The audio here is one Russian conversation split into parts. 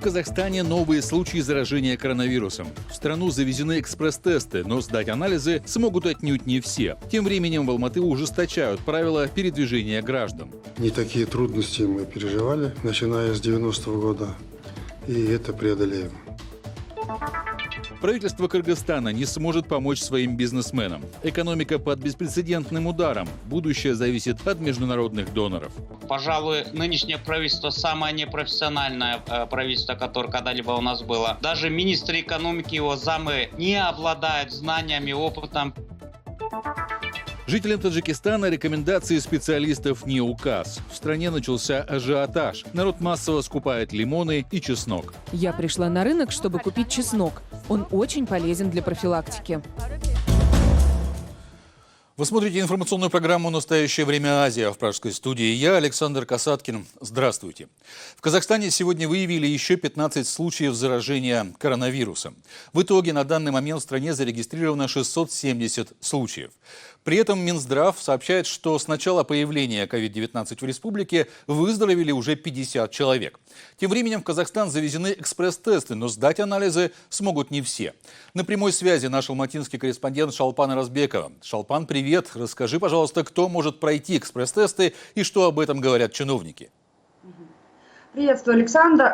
В Казахстане новые случаи заражения коронавирусом. В страну завезены экспресс-тесты, но сдать анализы смогут отнюдь не все. Тем временем в Алматы ужесточают правила передвижения граждан. Не такие трудности мы переживали, начиная с 90-го года, и это преодолеем. Правительство Кыргызстана не сможет помочь своим бизнесменам. Экономика под беспрецедентным ударом. Будущее зависит от международных доноров. Пожалуй, нынешнее правительство самое непрофессиональное правительство, которое когда-либо у нас было. Даже министр экономики, его замы не обладают знаниями, опытом. Жителям Таджикистана рекомендации специалистов не указ. В стране начался ажиотаж. Народ массово скупает лимоны и чеснок. Я пришла на рынок, чтобы купить чеснок. Он очень полезен для профилактики. Вы смотрите информационную программу «Настоящее время Азия» в пражской студии. Я Александр Касаткин. Здравствуйте. В Казахстане сегодня выявили еще 15 случаев заражения коронавирусом. В итоге на данный момент в стране зарегистрировано 670 случаев. При этом Минздрав сообщает, что с начала появления COVID-19 в республике выздоровели уже 50 человек. Тем временем в Казахстан завезены экспресс-тесты, но сдать анализы смогут не все. На прямой связи наш алматинский корреспондент Шолпан Оразбекова. Шолпан, привет. Расскажи, пожалуйста, кто может пройти экспресс-тесты и что об этом говорят чиновники? Приветствую, Александр.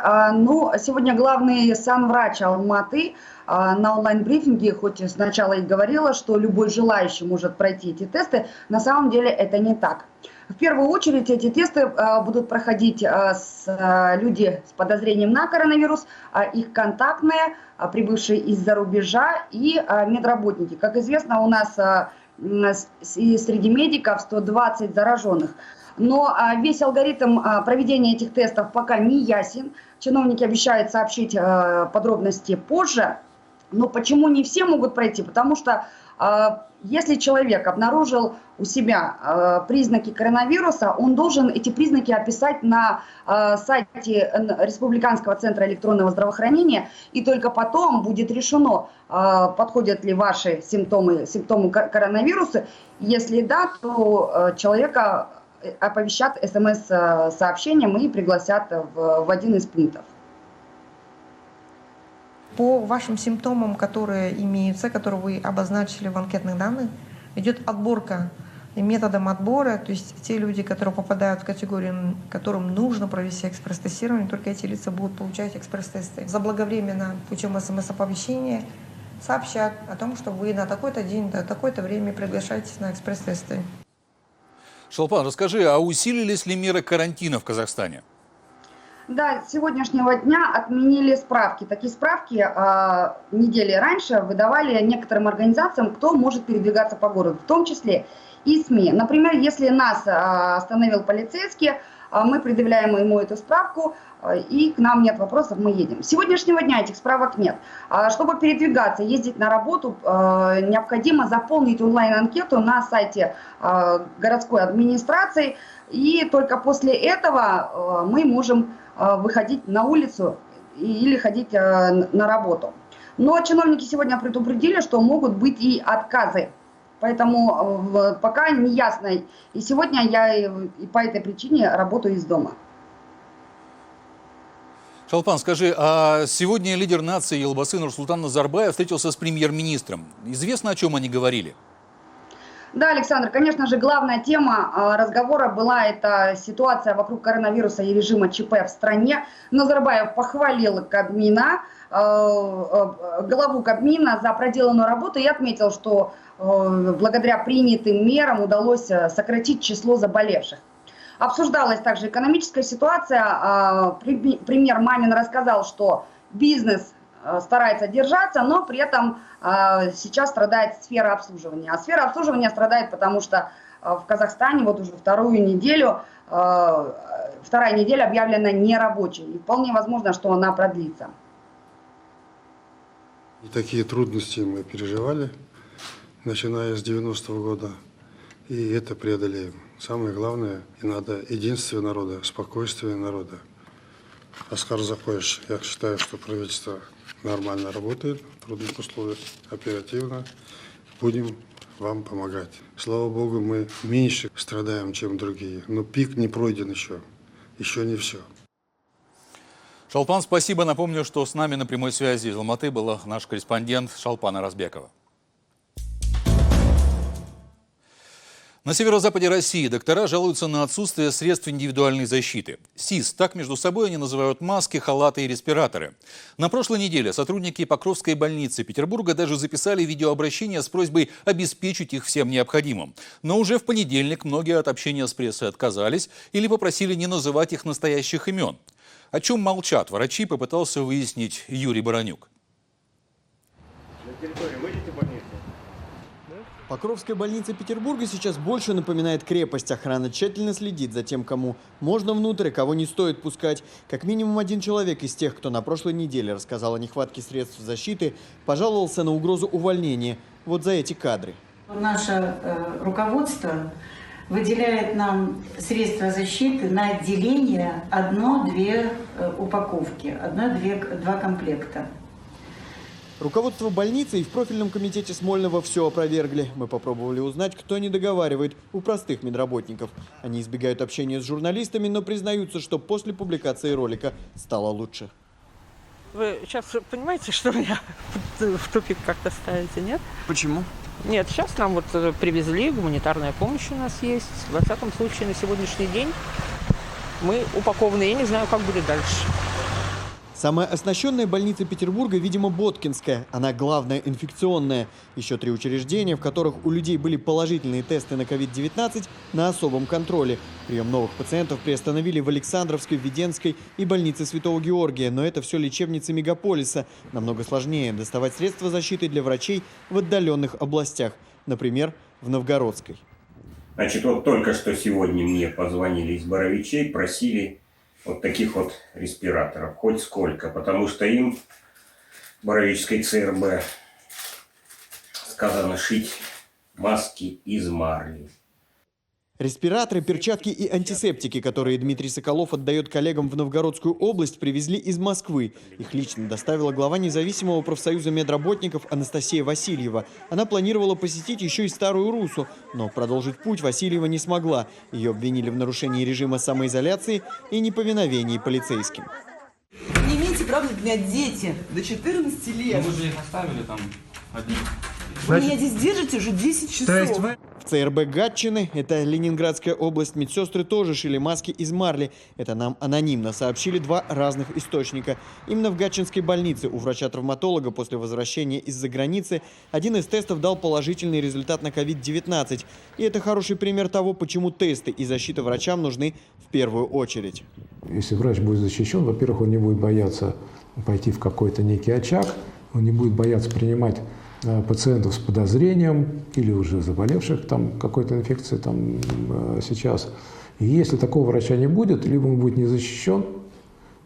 Сегодня главный санврач Алматы на онлайн-брифинге, хоть сначала и говорила, что любой желающий может пройти эти тесты, на самом деле это не так. В первую очередь эти тесты будут проходить люди с подозрением на коронавирус, их контактные, прибывшие из-за рубежа и медработники. Как известно, у нас и среди медиков 120 зараженных. Но весь алгоритм проведения этих тестов пока не ясен. Чиновники обещают сообщить подробности позже. Но почему не все могут пройти? Потому что если человек обнаружил у себя признаки коронавируса, он должен эти признаки описать на сайте Республиканского центра электронного здравоохранения, и только потом будет решено, подходят ли ваши симптомы коронавируса. Если да, то человека оповещат СМС-сообщением и пригласят в один из пунктов. По вашим симптомам, которые имеются, которые вы обозначили в анкетных данных, идет отборка методом отбора, то есть те люди, которые попадают в категорию, которым нужно провести экспресс-тестирование, только эти лица будут получать экспресс-тесты. Заблаговременно путем СМС-оповещения сообщат о том, что вы на такой-то день, на такое-то время приглашаетесь на экспресс-тесты. Шолпан, расскажи, а усилились ли меры карантина в Казахстане? Да, с сегодняшнего дня отменили справки. Такие справки недели раньше выдавали некоторым организациям, кто может передвигаться по городу, в том числе и СМИ. Например, если нас остановил полицейский, мы предъявляем ему эту справку, и к нам нет вопросов, мы едем. С сегодняшнего дня этих справок нет. Чтобы передвигаться, ездить на работу, необходимо заполнить онлайн-анкету на сайте городской администрации, и только после этого мы можем выходить на улицу или ходить на работу. Но чиновники сегодня предупредили, что могут быть и отказы. Поэтому пока не ясно. И сегодня я и по этой причине работаю из дома. Шолпан, скажи, а сегодня лидер нации Елбасы Нурсултан Назарбаев встретился с премьер-министром. Известно, о чем они говорили? Да, Александр, конечно же, главная тема разговора была эта ситуация вокруг коронавируса и режима ЧП в стране. Назарбаев похвалил Кабмина, главу Кабмина за проделанную работу и отметил, что благодаря принятым мерам удалось сократить число заболевших. Обсуждалась также экономическая ситуация. Премьер Мамин рассказал, что бизнес старается держаться, но при этом сейчас страдает сфера обслуживания. А сфера обслуживания страдает, потому что в Казахстане вот уже вторая неделя объявлена нерабочей. И вполне возможно, что она продлится. И такие трудности мы переживали, начиная с 90-го года, и это преодолеем. Самое главное, и надо единство народа, спокойствие народа. Аскар Узакбаевич, я считаю, что правительство нормально работает, в трудных условиях, оперативно. Будем вам помогать. Слава Богу, мы меньше страдаем, чем другие, но пик не пройден еще не все. Шалпан, спасибо. Напомню, что с нами на прямой связи из Алматы была наш корреспондент Шалпана Разбекова. На северо-западе России доктора жалуются на отсутствие средств индивидуальной защиты. СИЗ, так между собой они называют маски, халаты и респираторы. На прошлой неделе сотрудники Покровской больницы Петербурга даже записали видеообращение с просьбой обеспечить их всем необходимым. Но уже в понедельник многие от общения с прессой отказались или попросили не называть их настоящих имен. О чем молчат врачи, попытался выяснить Юрий Баранюк. Покровская больница Петербурга сейчас больше напоминает крепость. Охрана тщательно следит за тем, кому можно внутрь, кого не стоит пускать. Как минимум один человек из тех, кто на прошлой неделе рассказал о нехватке средств защиты, пожаловался на угрозу увольнения. Вот за эти кадры. Наше руководство выделяет нам средства защиты на отделение 1-2 упаковки, 1-2 комплекта. Руководство больницы и в профильном комитете Смольного все опровергли. Мы попробовали узнать, кто не договаривает у простых медработников. Они избегают общения с журналистами, но признаются, что после публикации ролика стало лучше. Вы сейчас понимаете, что меня в тупик как-то ставите, нет? Почему? Нет, сейчас нам вот привезли, гуманитарная помощь у нас есть. Во всяком случае, на сегодняшний день мы упакованы. Я не знаю, как будет дальше. Самая оснащенная больница Петербурга, видимо, Боткинская. Она главная инфекционная. Еще 3 учреждения, в которых у людей были положительные тесты на COVID-19, на особом контроле. Прием новых пациентов приостановили в Александровской, Введенской и больнице Святого Георгия. Но это все лечебницы мегаполиса. Намного сложнее доставать средства защиты для врачей в отдаленных областях. Например, в Новгородской. Значит, вот только что сегодня мне позвонили из Боровичей, просили вот таких вот респираторов, хоть сколько, потому что им, Боровической ЦРБ, сказано шить маски из марли. Респираторы, перчатки и антисептики, которые Дмитрий Соколов отдает коллегам в Новгородскую область, привезли из Москвы. Их лично доставила глава независимого профсоюза медработников Анастасия Васильева. Она планировала посетить еще и Старую Руссу, но продолжить путь Васильева не смогла. Ее обвинили в нарушении режима самоизоляции и неповиновении полицейским. Вы не имеете права отнять дети до 14 лет. Вы же их оставили там одних. Вы меня здесь держите уже 10 часов. В ЦРБ Гатчины, это Ленинградская область, медсестры тоже шили маски из марли. Это нам анонимно сообщили 2 разных источника. Именно в Гатчинской больнице у врача-травматолога после возвращения из-за границы один из тестов дал положительный результат на COVID-19. И это хороший пример того, почему тесты и защита врачам нужны в первую очередь. Если врач будет защищен, во-первых, он не будет бояться пойти в какой-то некий очаг, он не будет бояться принимать пациентов с подозрением или уже заболевших там какой-то инфекцией там сейчас. И если такого врача не будет, либо он будет не защищен,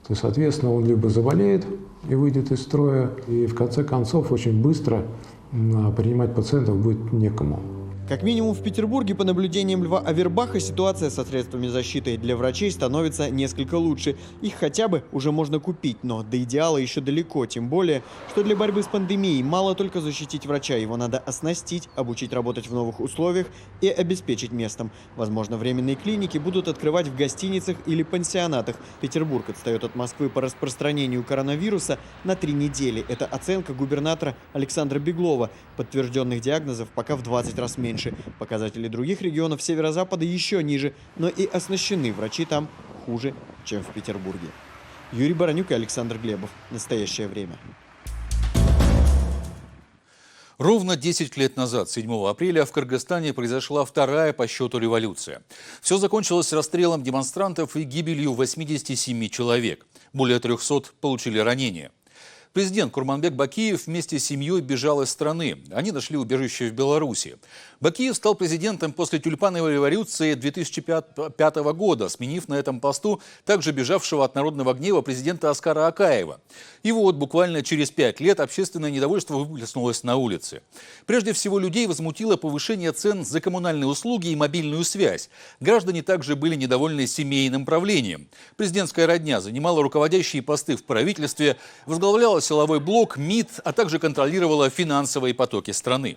то, соответственно, он либо заболеет и выйдет из строя, и в конце концов очень быстро принимать пациентов будет некому. Как минимум в Петербурге, по наблюдениям Льва Авербаха, ситуация со средствами защиты для врачей становится несколько лучше. Их хотя бы уже можно купить, но до идеала еще далеко. Тем более, что для борьбы с пандемией мало только защитить врача. Его надо оснастить, обучить работать в новых условиях и обеспечить местом. Возможно, временные клиники будут открывать в гостиницах или пансионатах. Петербург отстает от Москвы по распространению коронавируса на 3 недели. Это оценка губернатора Александра Беглова. Подтвержденных диагнозов пока в 20 раз меньше. Показатели других регионов северо-запада еще ниже, но и оснащены врачи там хуже, чем в Петербурге. Юрий Баранюк и Александр Глебов. Настоящее время. Ровно 10 лет назад, 7 апреля, в Кыргызстане произошла 2-я по счету революция. Все закончилось расстрелом демонстрантов и гибелью 87 человек. Более 300 получили ранения. Президент Курманбек Бакиев вместе с семьей бежал из страны. Они нашли убежище в Беларуси. Бакиев стал президентом после тюльпановой революции 2005 года, сменив на этом посту также бежавшего от народного гнева президента Аскара Акаева. И вот буквально через 5 лет общественное недовольство выплеснулось на улицы. Прежде всего людей возмутило повышение цен за коммунальные услуги и мобильную связь. Граждане также были недовольны семейным правлением. Президентская родня занимала руководящие посты в правительстве, возглавляла силовой блок, МИД, а также контролировала финансовые потоки страны.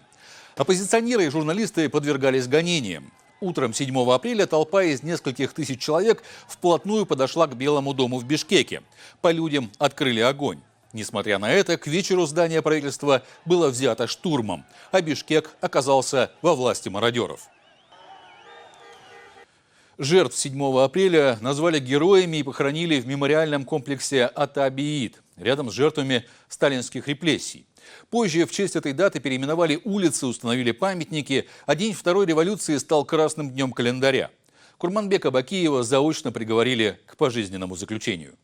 Оппозиционеры и журналисты подвергались гонениям. Утром 7 апреля толпа из нескольких тысяч человек вплотную подошла к Белому дому в Бишкеке. По людям открыли огонь. Несмотря на это, к вечеру здание правительства было взято штурмом, а Бишкек оказался во власти мародеров. Жертв 7 апреля назвали героями и похоронили в мемориальном комплексе Ата-Абиид, рядом с жертвами сталинских репрессий. Позже в честь этой даты переименовали улицы, установили памятники, а день Второй революции стал красным днем календаря. Курманбека Бакиева заочно приговорили к пожизненному заключению.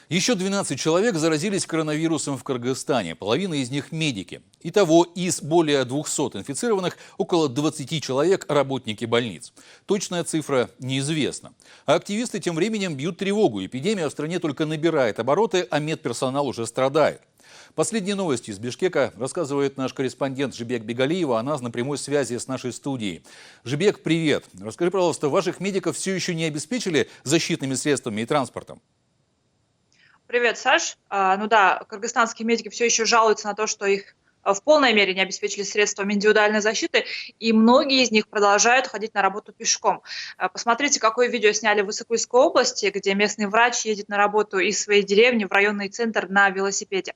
Еще 12 человек заразились коронавирусом в Кыргызстане, половина из них медики. Итого из более 200 инфицированных около 20 человек работники больниц. Точная цифра неизвестна. А активисты тем временем бьют тревогу. Эпидемия в стране только набирает обороты, а медперсонал уже страдает. Последние новости из Бишкека рассказывает наш корреспондент Жибек Бегалиева. Она на прямой связи с нашей студией. Жибек, привет. Расскажи, пожалуйста, ваших медиков все еще не обеспечили защитными средствами и транспортом? Привет, Саш. Ну да, кыргызстанские медики все еще жалуются на то, что их в полной мере не обеспечили средствами индивидуальной защиты, и многие из них продолжают ходить на работу пешком. Посмотрите, какое видео сняли в Исыкульской области, где местный врач едет на работу из своей деревни в районный центр на велосипеде.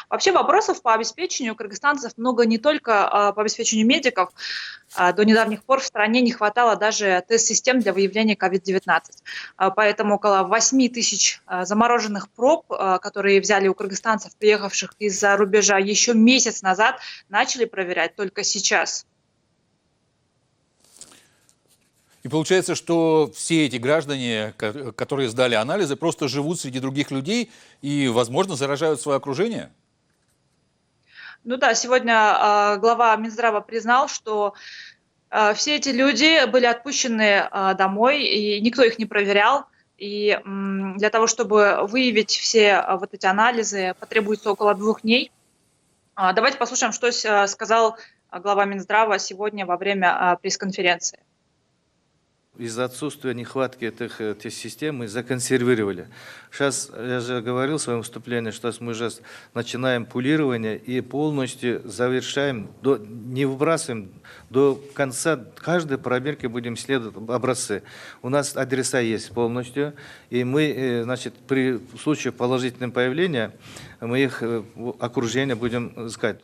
Вообще вопросов по обеспечению кыргызстанцев много не только по обеспечению медиков. До недавних пор в стране не хватало даже тест-систем для выявления COVID-19. Поэтому около 8 тысяч замороженных проб, которые взяли у кыргызстанцев, приехавших из-за рубежа еще месяц назад, начали проверять только сейчас. И получается, что все эти граждане, которые сдали анализы, просто живут среди других людей и, возможно, заражают свое окружение? Ну да, сегодня глава Минздрава признал, что все эти люди были отпущены домой, и никто их не проверял. И для того, чтобы выявить все вот эти анализы, потребуется около 2 дней. Давайте послушаем, что сказал глава Минздрава сегодня во время пресс-конференции. Из-за отсутствия нехватки этих систем мы законсервировали. Сейчас, я же говорил в своем выступлении, что мы же начинаем пулирование и полностью завершаем, не выбрасываем, до конца каждой пробирки будем исследовать образцы. У нас адреса есть полностью, и мы, значит, при случае положительного появления, мы их окружение будем искать.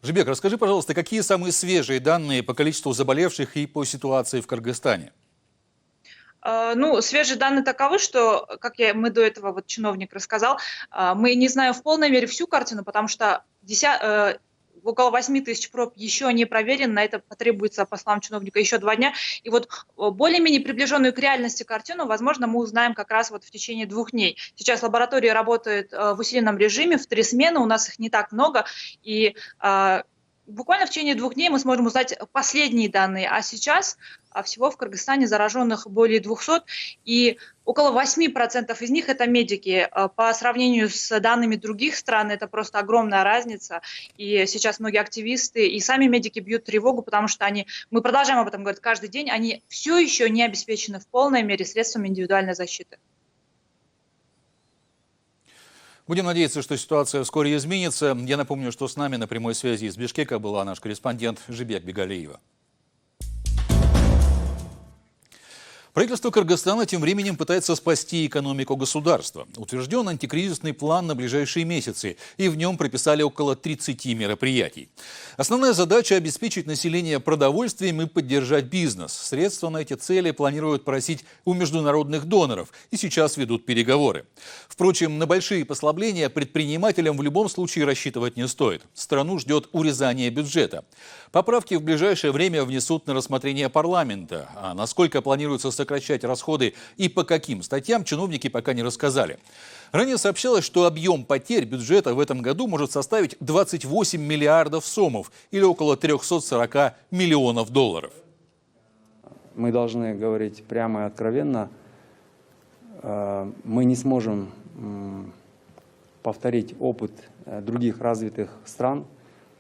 Жибек, расскажи, пожалуйста, какие самые свежие данные по количеству заболевших и по ситуации в Кыргызстане? Ну, свежие данные таковы, что, как мы до этого чиновник рассказал, мы не знаем в полной мере всю картину, потому что около 8 тысяч проб еще не проверен, на это потребуется, по словам чиновника, еще 2 дня. И вот более-менее приближенную к реальности картину, возможно, мы узнаем как раз в течение 2 дней. Сейчас лаборатория работает в усиленном режиме, в 3 смены, у нас их не так много, и буквально в течение 2 дней мы сможем узнать последние данные. А сейчас всего в Кыргызстане зараженных более 200, и около 8% из них это медики. По сравнению с данными других стран это просто огромная разница. И сейчас многие активисты и сами медики бьют тревогу, потому что мы продолжаем об этом говорить каждый день, они все еще не обеспечены в полной мере средствами индивидуальной защиты. Будем надеяться, что ситуация вскоре изменится. Я напомню, что с нами на прямой связи из Бишкека была наш корреспондент Жибек Бегалиева. Правительство Кыргызстана тем временем пытается спасти экономику государства. Утвержден антикризисный план на ближайшие месяцы, и в нем прописали около 30 мероприятий. Основная задача – обеспечить население продовольствием и поддержать бизнес. Средства на эти цели планируют просить у международных доноров, и сейчас ведут переговоры. Впрочем, на большие послабления предпринимателям в любом случае рассчитывать не стоит. Страну ждет урезание бюджета. Поправки в ближайшее время внесут на рассмотрение парламента, а насколько планируется сокращать расходы и по каким статьям, чиновники пока не рассказали. Ранее сообщалось, что объем потерь бюджета в этом году может составить 28 миллиардов сомов или около 340 миллионов долларов. Мы должны говорить прямо и откровенно. Мы не сможем повторить опыт других развитых стран,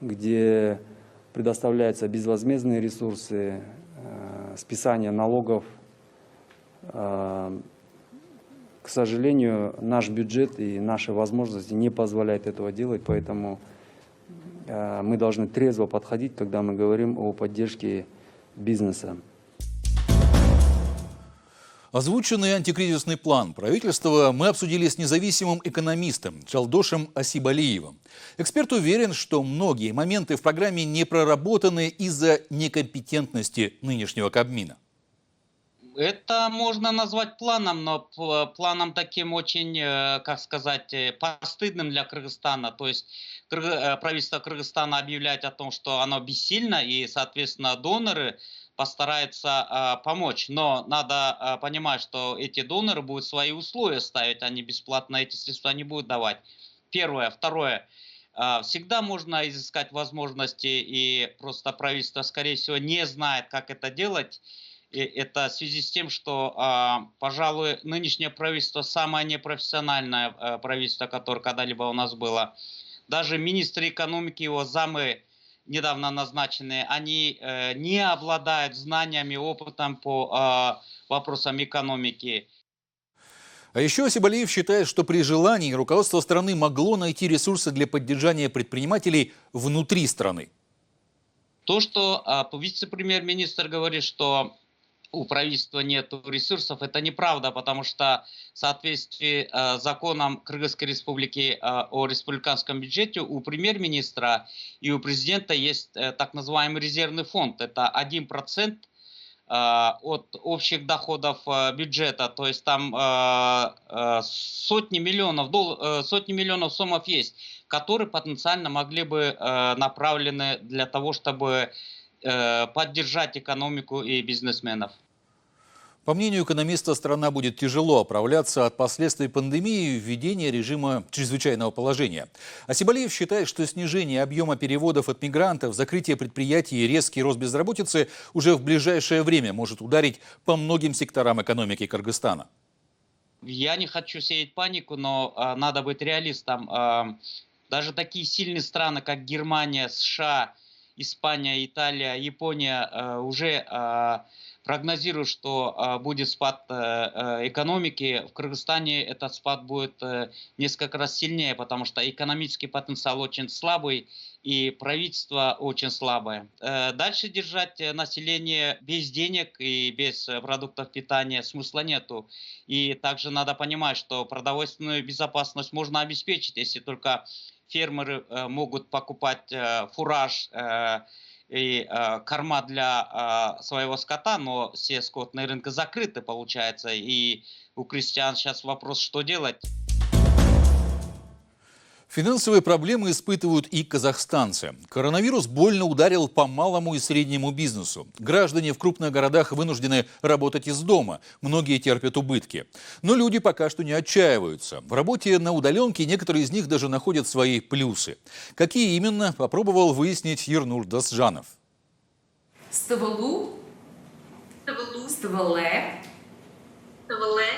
где предоставляются безвозмездные ресурсы, списание налогов. К сожалению, наш бюджет и наши возможности не позволяют этого делать, поэтому мы должны трезво подходить, когда мы говорим о поддержке бизнеса. Озвученный антикризисный план правительства мы обсудили с независимым экономистом Чалдошем Асибалиевым. Эксперт уверен, что многие моменты в программе не проработаны из-за некомпетентности нынешнего Кабмина. Это можно назвать планом, но планом таким очень, как сказать, постыдным для Кыргызстана. То есть правительство Кыргызстана объявляет о том, что оно бессильно, и, соответственно, доноры постараются помочь. Но надо понимать, что эти доноры будут свои условия ставить, они бесплатно эти средства не будут давать. Первое. Второе. Всегда можно изыскать возможности, и просто правительство, скорее всего, не знает, как это делать. И это в связи с тем, что, пожалуй, нынешнее правительство самое непрофессиональное правительство, которое когда-либо у нас было. Даже министры экономики, его замы, недавно назначенные, они не обладают знаниями, опытом по вопросам экономики. А еще Асибалиев считает, что при желании руководство страны могло найти ресурсы для поддержания предпринимателей внутри страны. То, что вице-премьер-министр говорит, что у правительства нет ресурсов, это неправда, потому что в соответствии с законом Кыргызской республики о республиканском бюджете у премьер-министра и у президента есть так называемый резервный фонд. Это 1% от общих доходов бюджета, то есть там сотни миллионов сомов есть, которые потенциально могли бы направлены для того, чтобы поддержать экономику и бизнесменов. По мнению экономиста, страна будет тяжело оправляться от последствий пандемии и введения режима чрезвычайного положения. Асибалиев считает, что снижение объема переводов от мигрантов, закрытие предприятий и резкий рост безработицы уже в ближайшее время может ударить по многим секторам экономики Кыргызстана. Я не хочу сеять панику, но надо быть реалистом. Даже такие сильные страны, как Германия, США, Испания, Италия, Япония уже прогнозируют, что будет спад экономики. В Кыргызстане этот спад будет несколько раз сильнее, потому что экономический потенциал очень слабый и правительство очень слабое. Дальше держать население без денег и без продуктов питания смысла нету. И также надо понимать, что продовольственную безопасность можно обеспечить, если только фермеры могут покупать фураж и корма для своего скота, но все скотные рынки закрыты, получается, и у крестьян сейчас вопрос, что делать. Финансовые проблемы испытывают и казахстанцы. Коронавирус больно ударил по малому и среднему бизнесу. Граждане в крупных городах вынуждены работать из дома. Многие терпят убытки. Но люди пока что не отчаиваются. В работе на удаленке некоторые из них даже находят свои плюсы. Какие именно, попробовал выяснить Ернур Дасжанов. Ставалу, ставале,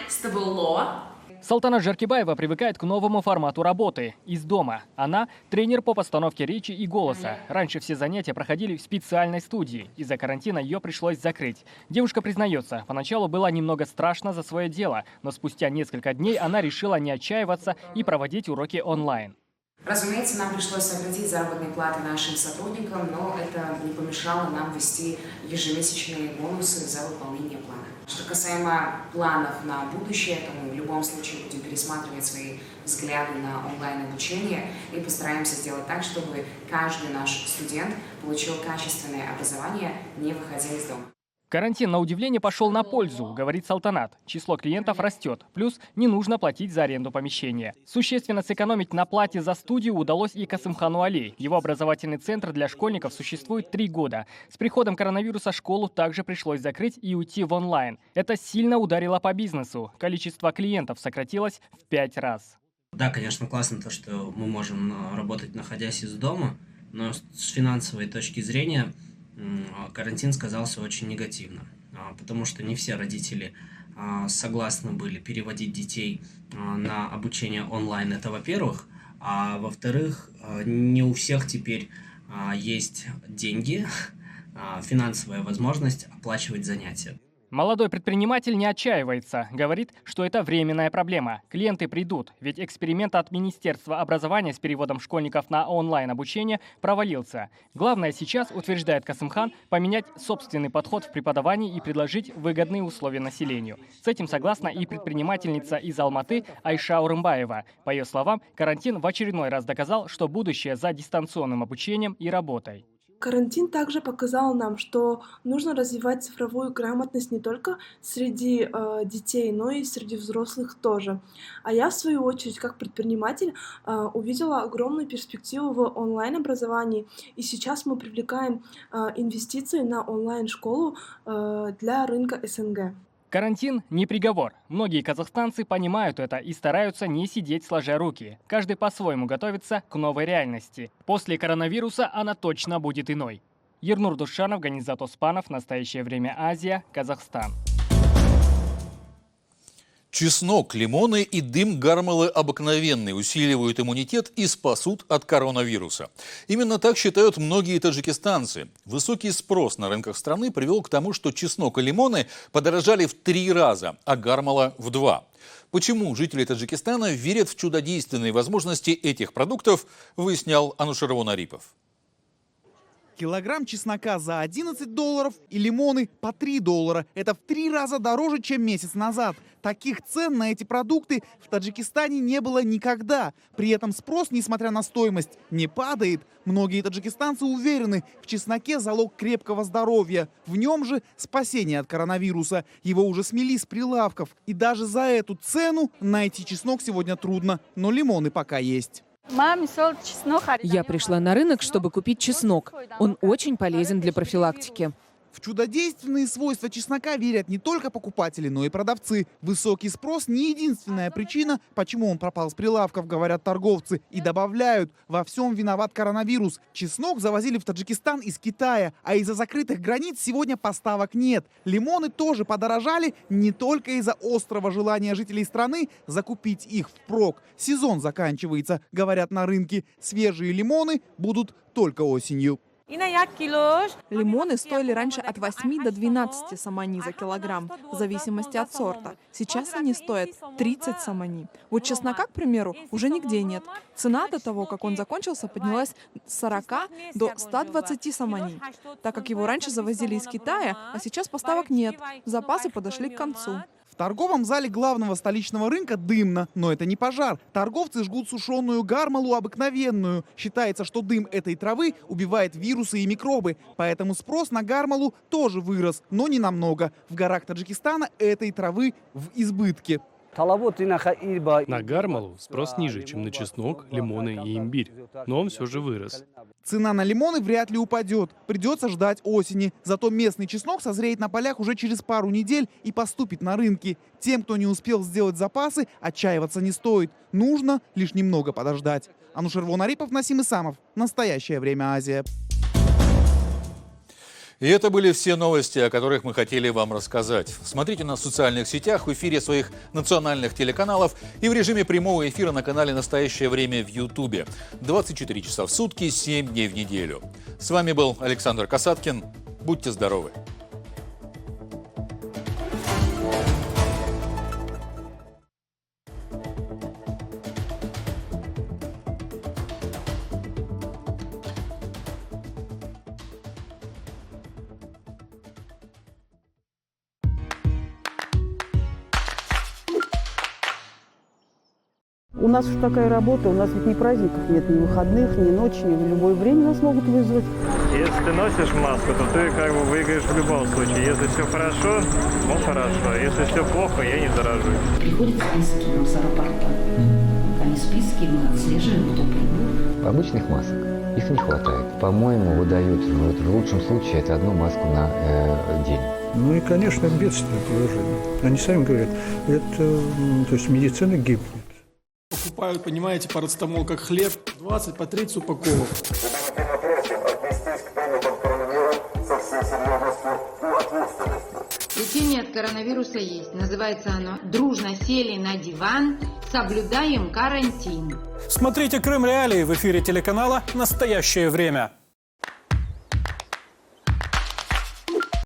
ставало. Салтанат Жаркибаева привыкает к новому формату работы – из дома. Она – тренер по постановке речи и голоса. Раньше все занятия проходили в специальной студии. Из-за карантина ее пришлось закрыть. Девушка признается, поначалу было немного страшно за свое дело, но спустя несколько дней она решила не отчаиваться и проводить уроки онлайн. Разумеется, нам пришлось сократить заработные платы нашим сотрудникам, но это не помешало нам ввести ежемесячные бонусы за выполнение плана. Что касаемо планов на будущее, то мы в любом случае будем пересматривать свои взгляды на онлайн-обучение и постараемся сделать так, чтобы каждый наш студент получил качественное образование, не выходя из дома. Карантин, на удивление, пошел на пользу, говорит Салтанат. Число клиентов растет, плюс не нужно платить за аренду помещения. Существенно сэкономить на плате за студию удалось и Касымхану Али. Его образовательный центр для школьников существует 3 года. С приходом коронавируса школу также пришлось закрыть и уйти в онлайн. Это сильно ударило по бизнесу. Количество клиентов сократилось в 5 раз. Да, конечно, классно то, что мы можем работать, находясь из дома, но с финансовой точки зрения карантин сказался очень негативно, потому что не все родители согласны были переводить детей на обучение онлайн, это во-первых, а во-вторых, не у всех теперь есть деньги, финансовая возможность оплачивать занятия. Молодой предприниматель не отчаивается. Говорит, что это временная проблема. Клиенты придут, ведь эксперимент от Министерства образования с переводом школьников на онлайн-обучение провалился. Главное сейчас, утверждает Касымхан, поменять собственный подход в преподавании и предложить выгодные условия населению. С этим согласна и предпринимательница из Алматы Айша Урымбаева. По ее словам, карантин в очередной раз доказал, что будущее за дистанционным обучением и работой. Карантин также показал нам, что нужно развивать цифровую грамотность не только среди детей, но и среди взрослых тоже. А я, в свою очередь, как предприниматель, увидела огромную перспективу в онлайн-образовании. И сейчас мы привлекаем инвестиции на онлайн-школу для рынка СНГ. Карантин не приговор. Многие казахстанцы понимают это и стараются не сидеть сложа руки. Каждый по-своему готовится к новой реальности. После коронавируса она точно будет иной. Ернур Душанов, Ганизат Оспанов. Настоящее время. Азия. Казахстан. Чеснок, лимоны и дым гармалы обыкновенный усиливают иммунитет и спасут от коронавируса. Именно так считают многие таджикистанцы. Высокий спрос на рынках страны привел к тому, что чеснок и лимоны подорожали в 3 раза, а гармала в 2. Почему жители Таджикистана верят в чудодейственные возможности этих продуктов, выяснял Анушервон Арипов. Килограмм чеснока за $11 и лимоны по $3. Это в 3 раза дороже, чем месяц назад. Таких цен на эти продукты в Таджикистане не было никогда. При этом спрос, несмотря на стоимость, не падает. Многие таджикистанцы уверены, в чесноке залог крепкого здоровья. В нем же спасение от коронавируса. Его уже смели с прилавков. И даже за эту цену найти чеснок сегодня трудно. Но лимоны пока есть. Я пришла на рынок, чтобы купить чеснок. Он очень полезен для профилактики. В чудодейственные свойства чеснока верят не только покупатели, но и продавцы. Высокий спрос не единственная причина, почему он пропал с прилавков, говорят торговцы. И добавляют, во всем виноват коронавирус. Чеснок завозили в Таджикистан из Китая, а из-за закрытых границ сегодня поставок нет. Лимоны тоже подорожали не только из-за острого желания жителей страны закупить их впрок. Сезон заканчивается, говорят на рынке. Свежие лимоны будут только осенью. Лимоны стоили раньше от 8 до 12 самани за килограмм, в зависимости от сорта. Сейчас они стоят 30 самани. Вот чеснока, к примеру, уже нигде нет. Цена до того, как он закончился, поднялась с 40 до 120 самани, так как его раньше завозили из Китая, а сейчас поставок нет. Запасы подошли к концу. В торговом зале главного столичного рынка дымно, но это не пожар. Торговцы жгут сушеную гармалу обыкновенную. Считается, что дым этой травы убивает вирусы и микробы, поэтому спрос на гармалу тоже вырос, но не намного. В горах Таджикистана этой травы в избытке. На гармалу спрос ниже, чем на чеснок, лимоны и имбирь, но он все же вырос. Цена на лимоны вряд ли упадет, придется ждать осени. Зато местный чеснок созреет на полях уже через пару недель и поступит на рынки. Тем, кто не успел сделать запасы, отчаиваться не стоит. Нужно лишь немного подождать. Анушервон Арипов, Насим Исамов. Настоящее время. Азия. И это были все новости, о которых мы хотели вам рассказать. Смотрите нас в социальных сетях, в эфире своих национальных телеканалов и в режиме прямого эфира на канале «Настоящее время» в Ютубе. 24 часа в сутки, 7 дней в неделю. С вами был Александр Касаткин. Будьте здоровы! У нас уж такая работа, у нас ведь ни праздников нет, ни выходных, ни ночи, в любое время нас могут вызвать. Если ты носишь маску, то ты как бы выиграешь в любом случае. Если все хорошо, ну хорошо. Если все плохо, я не заражусь. Приходят списки нам с аэропорта. Они списки, мы отслеживаем, кто прибыл. Обычных масок их не хватает. По-моему, выдают в лучшем случае это одну маску на день. Ну и, конечно, бедственное положение. Они сами говорят, это, то есть медицина гибнет. Покупают, понимаете, парацетамол как хлеб, 20 по 30 упаковок. Лечение от коронавируса есть. Называется оно «Дружно сели на диван, соблюдаем карантин». Смотрите «Крым Реалии» в эфире телеканала «Настоящее время».